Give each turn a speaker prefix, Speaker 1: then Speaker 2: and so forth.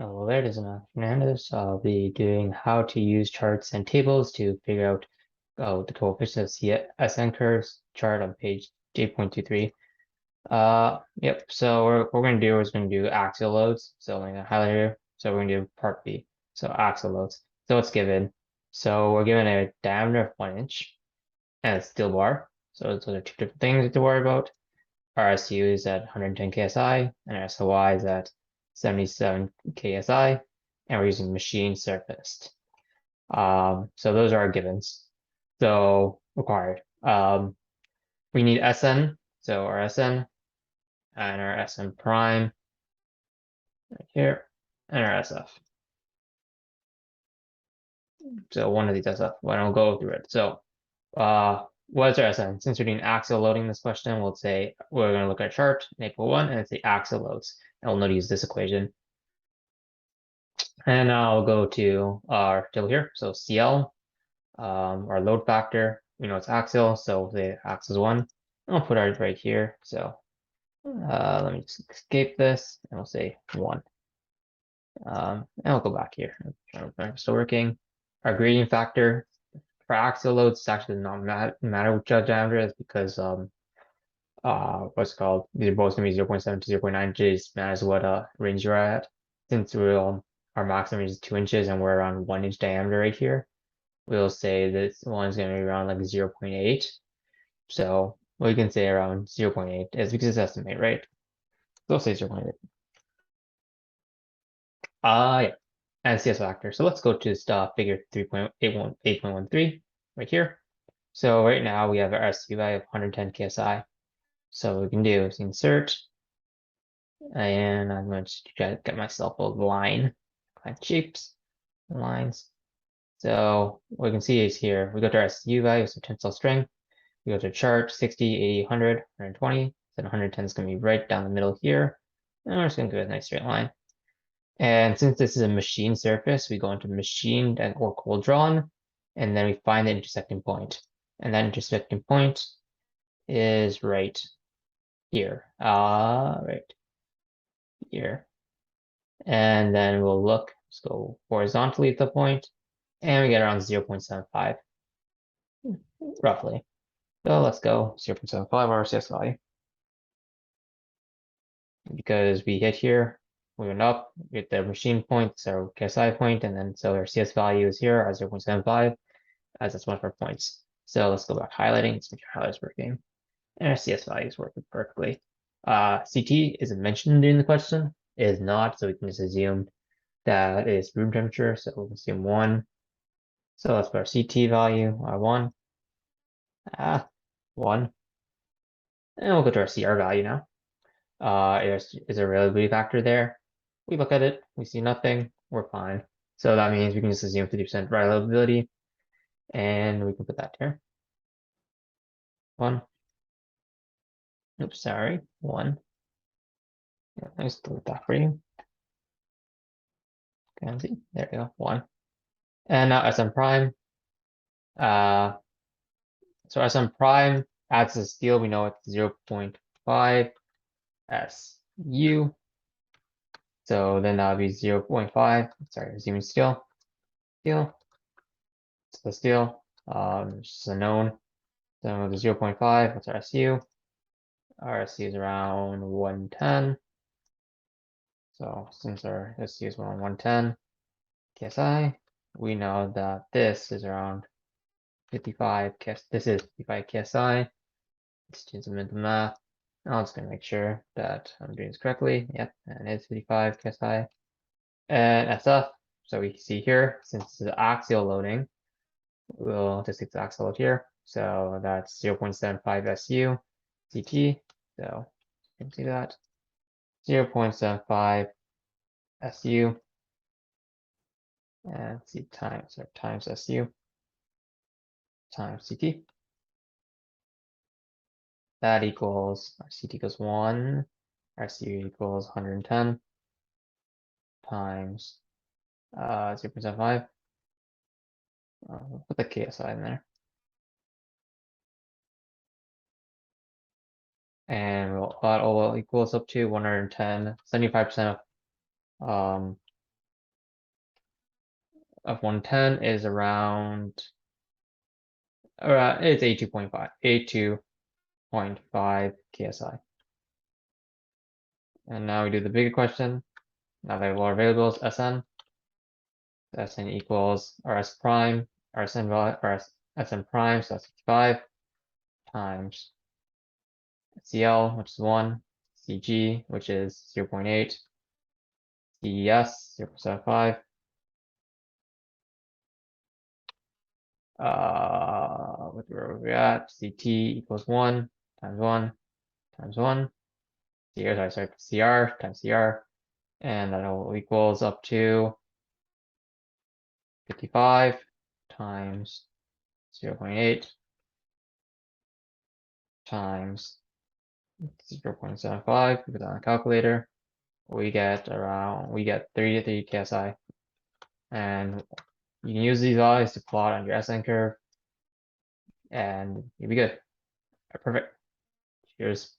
Speaker 1: Oh, there it is, Fernandez. I'll be doing how to use charts and tables to figure out the coefficients of SN curves chart on page 8.23. Yep. So what we're gonna do is gonna do axial loads. So I'm gonna highlight here. So we're gonna do part B. So axial loads. So it's given. So we're given a diameter of 1 inch and a steel bar. So those are two different things to worry about. Our SU is at 110 KSI and our SOI is at 77 KSI, and we're using machine surfaced. So those are our givens. So required. We need SN, so our SN and our SN prime right here, and our SF. So one of these SF. Well, I'll go through it. So what is our SN? Since we're doing axial loading this question, we'll say we're going to look at a chart, N=1, and it's the axial loads. And we'll know to use this equation. And I'll go to our table here. So CL, our load factor, we know it's axial, so the axis 1. I'll put ours right here. So let me just escape this, and we'll say 1. And I'll go back here. I'm still working. Our gradient factor for axial loads actually not matter which diameter is because what's it called? These are both gonna be 0.7 to 0.9 inches, matters what range you're at. Since our maximum is 2 inches and we're around 1 inch diameter right here, we'll say this one's gonna be around like 0.8. So we can say around 0.8 is because it's estimate, right? So we'll say 0.8. Yeah. And CS factor. So let's go to stuff figure 3.813 right here. So right now we have our SU value of 110 KSI. So what we can do is insert, and I'm going to try to get myself a line, kind shapes, lines. So what we can see is here, we go to our SU value, so tensile strength. We go to chart 60, 80, 100, 120. Then 110 is going to be right down the middle here. And we're just going to do a nice straight line. And since this is a machine surface, we go into machined and or cold drawn, and then we find the intersecting point. And that intersecting point is right here. Right here. And then we'll look, let's go horizontally at the point, and we get around 0.75, roughly. So let's go 0.75 our CS value. Because we hit here, we went up, we get the machine point, so KSI point, and then so our CS value is here at 0.75, as that's one of our points. So let's go back highlighting, let's make sure highlight's working. And our CS value is working perfectly. CT isn't mentioned in the question, it is not, so we can just assume that is room temperature, so we'll assume 1. So let's put our CT value, 1. 1. And we'll go to our CR value now. Is a reliability factor there? We look at it, we see nothing, we're fine. So that means we can just assume 50% reliability, and we can put that here. 1. Oops, sorry, 1. Yeah, let's delete that for you. Can see, there we go, 1. And now SM prime. So SM prime adds the steel, we know it's 0.5 SU. So then that would be 0.5. Sorry, assuming steel. So the steel, just a known. So the 0.5, what's our SU? Our SU is around 110. So since our SU is around 110 KSI, we know that this is around 55 KSI. This is 55 KSI. Let's do some mental math. I'm just gonna make sure that I'm doing this correctly. Yep, and it's 55 KSI. And SF, so we see here, since this is axial loading, we'll just take the axial load here. So that's 0.75 SU CT. So you can see that 0.75 SU and C times SU times CT. That equals our CT equals 1, our SU equals 110 times 0.75. We'll put the KSI in there. And that all equals up to 110, 75% of of 110 is around, it's 82.5 KSI. And now we do the bigger question. Now that we have variables, Sn. Sn equals Rs prime, Rsn value, Sn prime, so that's 65, times CL, which is 1, CG, which is 0.8, CES, 0.75. Where are we at? CT equals 1 times 1 times 1. CR, sorry, CR times CR. And that all equals up to 55 times 0.8 times 0.75. Put that on a calculator. We get 33 KSI. And you can use these values to plot on your SN curve, and you'll be good. Perfect. Cheers.